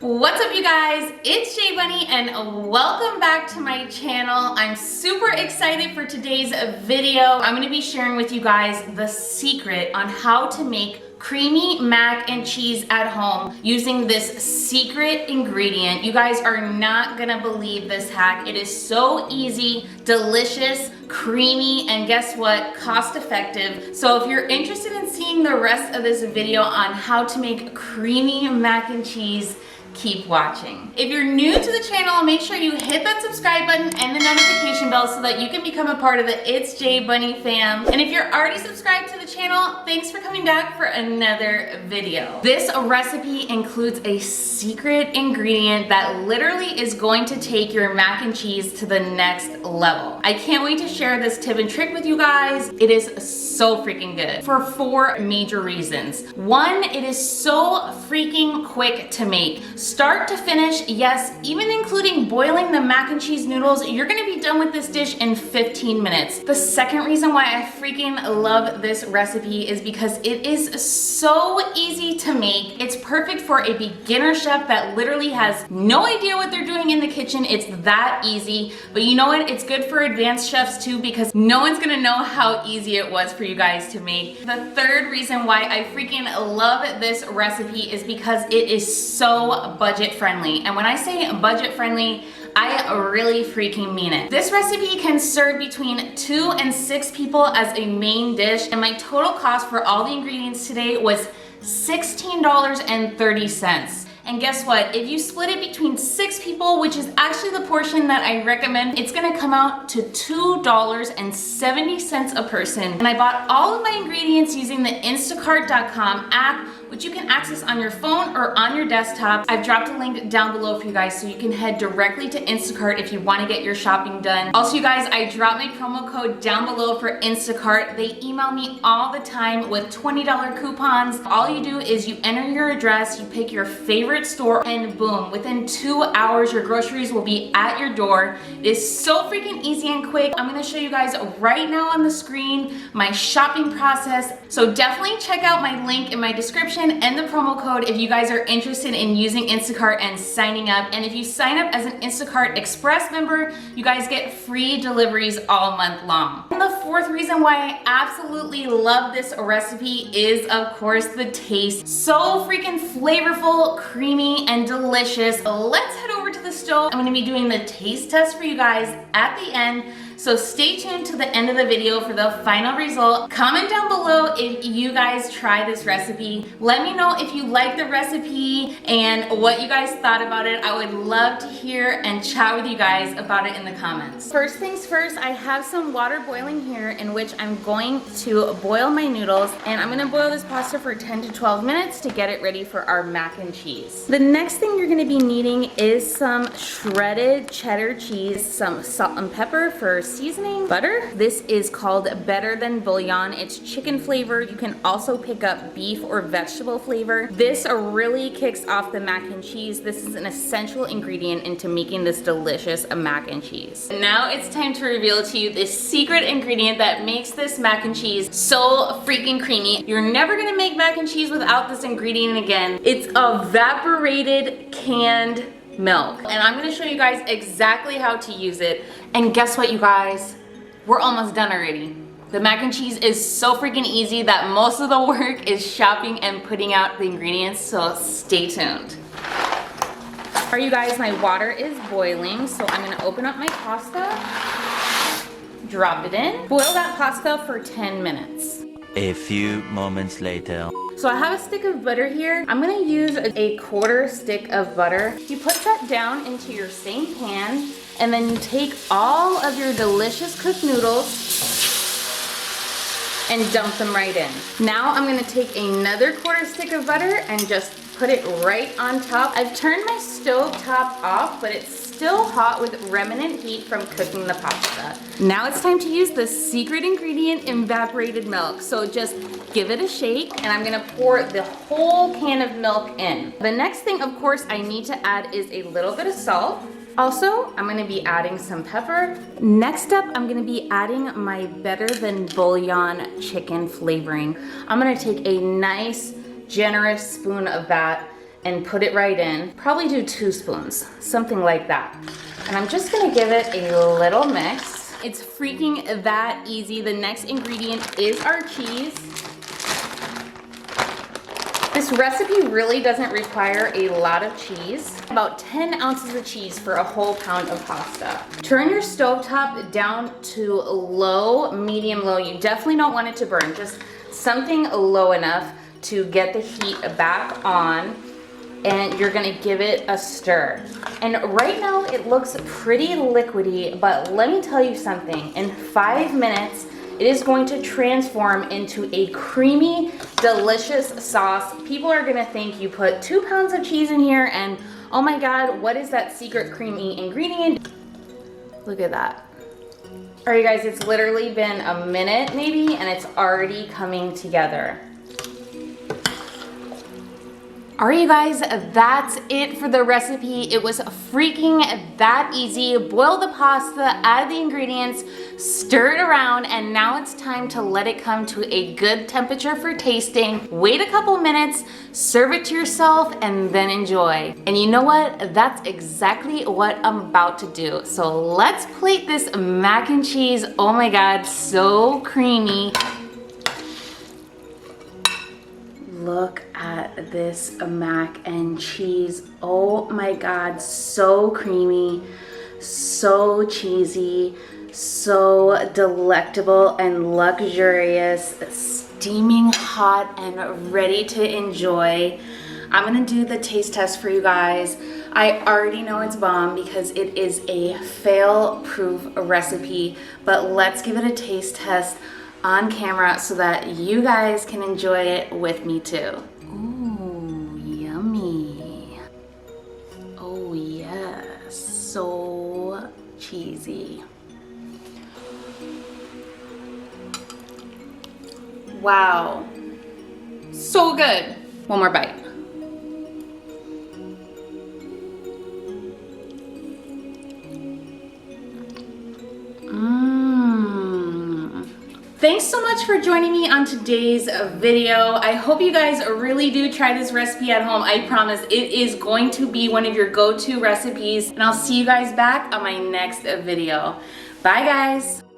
What's up, you guys? It's J Bunny and welcome back to my channel. I'm super excited for today's video. I'm going to be sharing with you guys the secret on how to make creamy mac and cheese at home using this secret ingredient. You guys are not gonna believe this hack. It is so easy, delicious, creamy, and guess what? Cost effective. So if you're interested in seeing the rest of this video on how to make creamy mac and cheese, keep watching. If you're new to the channel, make sure you hit that subscribe button and the notification bell so that you can become a part of the It's J Bunny fam. And if you're already subscribed to the channel, thanks for coming back for another video. This recipe includes a secret ingredient that literally is going to take your mac and cheese to the next level. I can't wait to share this tip and trick with you guys. It is so freaking good for 4 major reasons. 1, it is so freaking quick to make. Start to finish, yes, even including boiling the mac and cheese noodles, you're gonna be done with this dish in 15 minutes. The second reason why I freaking love this recipe is because it is so easy to make. It's perfect for a beginner chef that literally has no idea what they're doing in the kitchen. It's that easy. But you know what? It's good for advanced chefs too, because no one's gonna know how easy it was for you guys to make. The third reason why I freaking love this recipe is because it is so budget friendly. And when I say budget friendly, I really freaking mean it. This recipe can serve between 2 and 6 people as a main dish, and my total cost for all the ingredients today was $16.30. And guess what? If you split it between 6 people, which is actually the portion that I recommend, it's gonna come out to $2.70 a person. And I bought all of my ingredients using the Instacart.com app, which you can access on your phone or on your desktop. I've dropped a link down below for you guys so you can head directly to Instacart if you want to get your shopping done. Also, you guys, I dropped my promo code down below for Instacart. They email me all the time with $20 coupons. All you do is you enter your address, you pick your favorite store, and boom, within 2 hours, your groceries will be at your door. It is so freaking easy and quick. I'm gonna show you guys right now on the screen my shopping process. So definitely check out my link in my description and the promo code if you guys are interested in using Instacart and signing up. And if you sign up as an Instacart Express member, you guys get free deliveries all month long. And the fourth reason why I absolutely love this recipe is, of course, the taste. So freaking flavorful, creamy, and delicious. Let's head over to the stove. I'm gonna be doing the taste test for you guys at the end. So stay tuned to the end of the video for the final result. Comment down below if you guys try this recipe. Let me know if you like the recipe and what you guys thought about it. I would love to hear and chat with you guys about it in the comments. First things first, I have some water boiling here in which I'm going to boil my noodles, and I'm gonna boil this pasta for 10 to 12 minutes to get it ready for our mac and cheese. The next thing you're gonna be needing is some shredded cheddar cheese, some salt and pepper for seasoning, butter. This is called Better Than Bouillon. It's chicken flavor. You can also pick up beef or vegetable flavor. This really kicks off the mac and cheese. This is an essential ingredient into making this delicious mac and cheese. Now it's time to reveal to you this secret ingredient that makes this mac and cheese so freaking creamy. You're never gonna make mac and cheese without this ingredient again. It's evaporated canned milk, and I'm gonna show you guys exactly how to use it. And guess what, you guys? We're almost done already. The mac and cheese is so freaking easy that most of the work is shopping and putting out the ingredients, so stay tuned. All right, you guys, my water is boiling, so I'm gonna open up my pasta, drop it in, boil that pasta for 10 minutes. A few moments later. So I have a stick of butter here. I'm gonna use a 1/4 stick of butter. You put that down into your same pan, and then you take all of your delicious cooked noodles and dump them right in. Now I'm gonna take another 1/4 stick of butter and just put it right on top. I've turned my stove top off, but it's still hot with remnant heat from cooking the pasta. Now it's time to use the secret ingredient, evaporated milk. So just give it a shake, and I'm gonna pour the whole can of milk in. The next thing, of course, I need to add is a little bit of salt. Also, I'm gonna be adding some pepper. Next up, I'm gonna be adding my Better Than Bouillon chicken flavoring. I'm gonna take a nice, generous spoon of that and put it right in. Probably do 2 spoons, something like that. And I'm just gonna give it a little mix. It's freaking that easy. The next ingredient is our cheese. This recipe really doesn't require a lot of cheese. About 10 ounces of cheese for a whole pound of pasta. Turn your stovetop down to low, medium low. You definitely don't want it to burn, just something low enough to get the heat back on. And you're gonna give it a stir. And right now it looks pretty liquidy, but let me tell you something. In 5 minutes, it is going to transform into a creamy, delicious sauce. People are gonna think you put 2 pounds of cheese in here and oh my God, what is that secret creamy ingredient? Look at that. All right, guys, it's literally been a minute maybe and it's already coming together. All right, you guys, that's it for the recipe. It was freaking that easy. Boil the pasta, add the ingredients, stir it around, and now it's time to let it come to a good temperature for tasting. Wait a couple minutes, serve it to yourself, and then enjoy. And you know what? That's exactly what I'm about to do. So let's plate this mac and cheese. Oh my God, so creamy. Look at this mac and cheese. Oh my God, so creamy, so cheesy, so delectable and luxurious, steaming hot and ready to enjoy. I'm gonna do the taste test for you guys. I already know it's bomb because it is a fail-proof recipe, but let's give it a taste test on camera so that you guys can enjoy it with me too. Ooh, yummy. Oh yes, so cheesy. Wow, so good. One more bite. Thanks so much for joining me on today's video. I hope you guys really do try this recipe at home. I promise it is going to be one of your go-to recipes, and I'll see you guys back on my next video. Bye guys.